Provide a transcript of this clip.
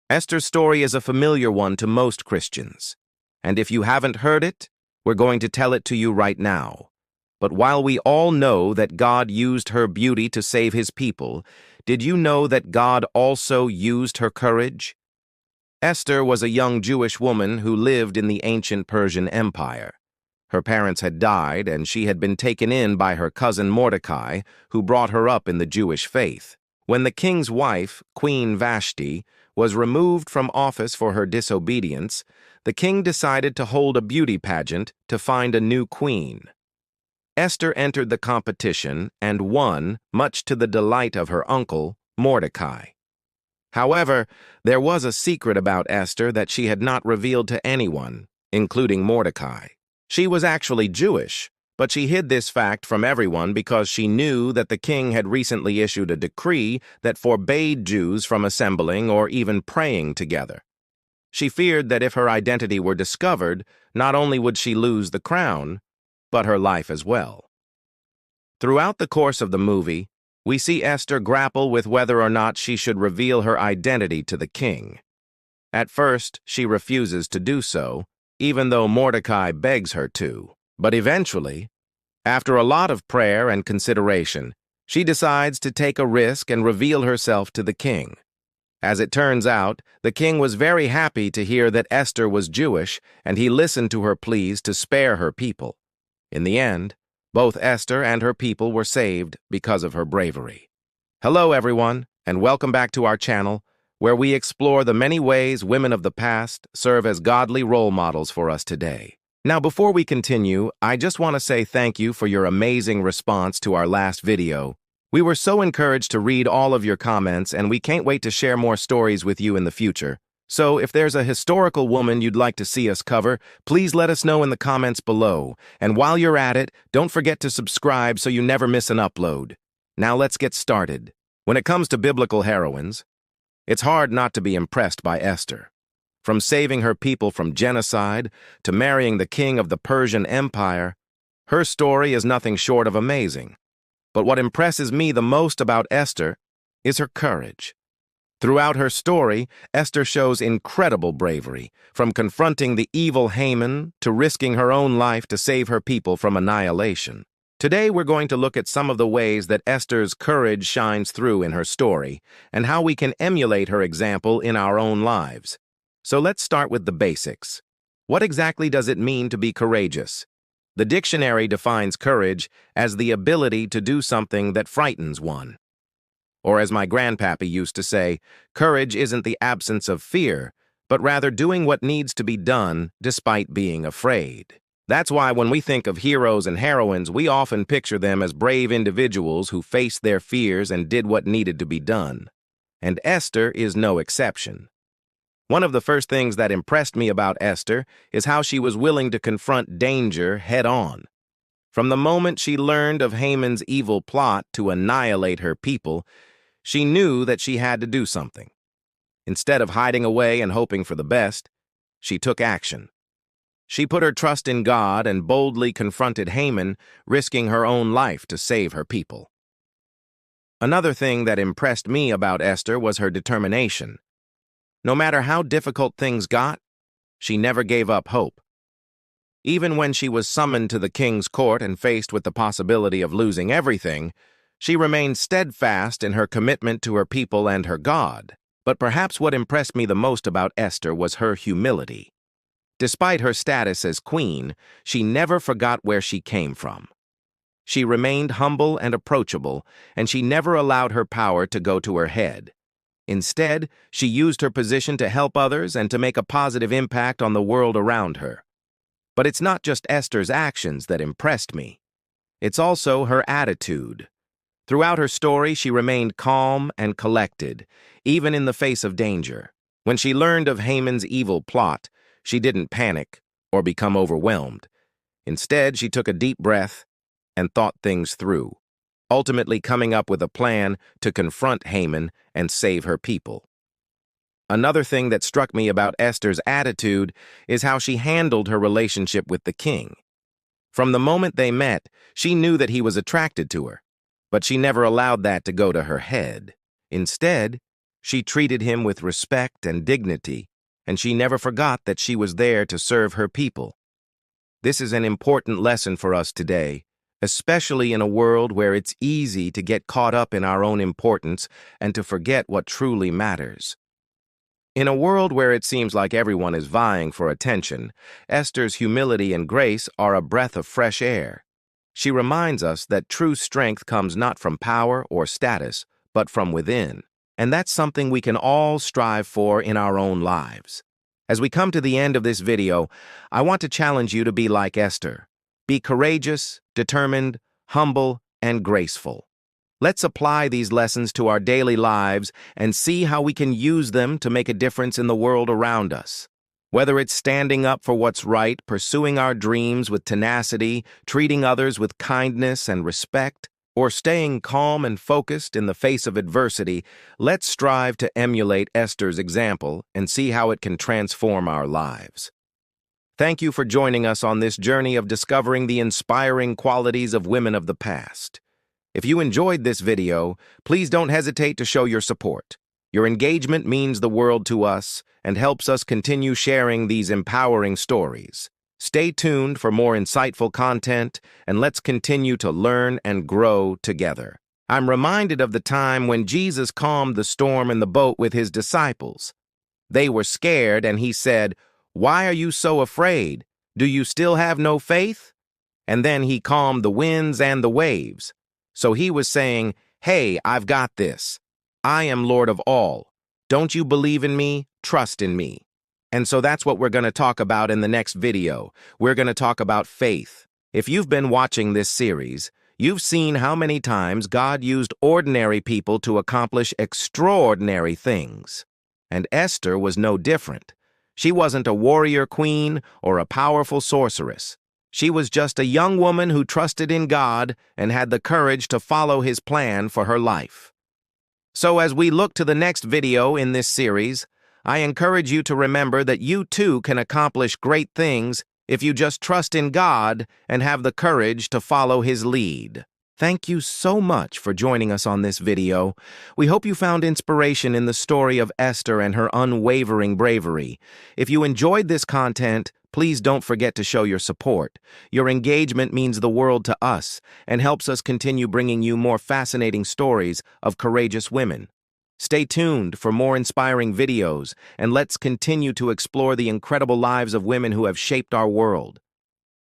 Esther's story is a familiar one to most Christians, and if you haven't heard it, we're going to tell it to you right now. But while we all know that God used her beauty to save his people, did you know that God also used her courage? Esther was a young Jewish woman who lived in the ancient Persian Empire. Her parents had died, and she had been taken in by her cousin Mordecai, who brought her up in the Jewish faith. When the king's wife, Queen Vashti, was removed from office for her disobedience, the king decided to hold a beauty pageant to find a new queen. Esther entered the competition and won, much to the delight of her uncle, Mordecai. However, there was a secret about Esther that she had not revealed to anyone, including Mordecai. She was actually Jewish, but she hid this fact from everyone because she knew that the king had recently issued a decree that forbade Jews from assembling or even praying together. She feared that if her identity were discovered, not only would she lose the crown, but her life as well. Throughout the course of the movie, we see Esther grapple with whether or not she should reveal her identity to the king. At first, she refuses to do so, even though Mordecai begs her to. But eventually, after a lot of prayer and consideration, she decides to take a risk and reveal herself to the king. As it turns out, the king was very happy to hear that Esther was Jewish, and he listened to her pleas to spare her people. In the end, both Esther and her people were saved because of her bravery. Hello, everyone, and welcome back to our channel, where we explore the many ways women of the past serve as godly role models for us today. Now, before we continue, I just want to say thank you for your amazing response to our last video. We were so encouraged to read all of your comments, and we can't wait to share more stories with you in the future. So, if there's a historical woman you'd like to see us cover, please let us know in the comments below. And while you're at it, don't forget to subscribe so you never miss an upload. Now let's get started. When it comes to biblical heroines, it's hard not to be impressed by Esther. From saving her people from genocide to marrying the king of the Persian Empire, her story is nothing short of amazing. But what impresses me the most about Esther is her courage. Throughout her story, Esther shows incredible bravery, from confronting the evil Haman to risking her own life to save her people from annihilation. Today, we're going to look at some of the ways that Esther's courage shines through in her story, and how we can emulate her example in our own lives. So let's start with the basics. What exactly does it mean to be courageous? The dictionary defines courage as the ability to do something that frightens one. Or as my grandpappy used to say, courage isn't the absence of fear, but rather doing what needs to be done despite being afraid. That's why when we think of heroes and heroines, we often picture them as brave individuals who faced their fears and did what needed to be done. And Esther is no exception. One of the first things that impressed me about Esther is how she was willing to confront danger head-on. From the moment she learned of Haman's evil plot to annihilate her people, she knew that she had to do something. Instead of hiding away and hoping for the best, she took action. She put her trust in God and boldly confronted Haman, risking her own life to save her people. Another thing that impressed me about Esther was her determination. No matter how difficult things got, she never gave up hope. Even when she was summoned to the king's court and faced with the possibility of losing everything, she remained steadfast in her commitment to her people and her God. But perhaps what impressed me the most about Esther was her humility. Despite her status as queen, she never forgot where she came from. She remained humble and approachable, and she never allowed her power to go to her head. Instead, she used her position to help others and to make a positive impact on the world around her. But it's not just Esther's actions that impressed me. It's also her attitude. Throughout her story, she remained calm and collected, even in the face of danger. When she learned of Haman's evil plot, she didn't panic or become overwhelmed. Instead, she took a deep breath and thought things through, ultimately coming up with a plan to confront Haman and save her people. Another thing that struck me about Esther's attitude is how she handled her relationship with the king. From the moment they met, she knew that he was attracted to her, but she never allowed that to go to her head. Instead, She treated him with respect and dignity, and she never forgot that she was there to serve her people. This is an important lesson for us today, especially in a world where it's easy to get caught up in our own importance and to forget what truly matters. In a world where it seems like everyone is vying for attention, Esther's humility and grace are a breath of fresh air. She reminds us that true strength comes not from power or status, but from within. And that's something we can all strive for in our own lives. As we come to the end of this video, I want to challenge you to be like Esther. Be courageous, determined, humble, and graceful. Let's apply these lessons to our daily lives and see how we can use them to make a difference in the world around us. Whether it's standing up for what's right, pursuing our dreams with tenacity, treating others with kindness and respect, or staying calm and focused in the face of adversity, let's strive to emulate Esther's example and see how it can transform our lives. Thank you for joining us on this journey of discovering the inspiring qualities of women of the past. If you enjoyed this video, please don't hesitate to show your support. Your engagement means the world to us and helps us continue sharing these empowering stories. Stay tuned for more insightful content, and let's continue to learn and grow together. I'm reminded of the time when Jesus calmed the storm in the boat with his disciples. They were scared, and he said, "Why are you so afraid? Do you still have no faith?" And then he calmed the winds and the waves. So he was saying, "Hey, I've got this. I am Lord of all. Don't you believe in me? Trust in me." And so that's what we're going to talk about in the next video. We're going to talk about faith. If you've been watching this series, you've seen how many times God used ordinary people to accomplish extraordinary things. And Esther was no different. She wasn't a warrior queen or a powerful sorceress. She was just a young woman who trusted in God and had the courage to follow his plan for her life. So as we look to the next video in this series, I encourage you to remember that you too can accomplish great things if you just trust in God and have the courage to follow his lead. Thank you so much for joining us on this video. We hope you found inspiration in the story of Esther and her unwavering bravery. If you enjoyed this content, please don't forget to show your support. Your engagement means the world to us and helps us continue bringing you more fascinating stories of courageous women. Stay tuned for more inspiring videos, and let's continue to explore the incredible lives of women who have shaped our world.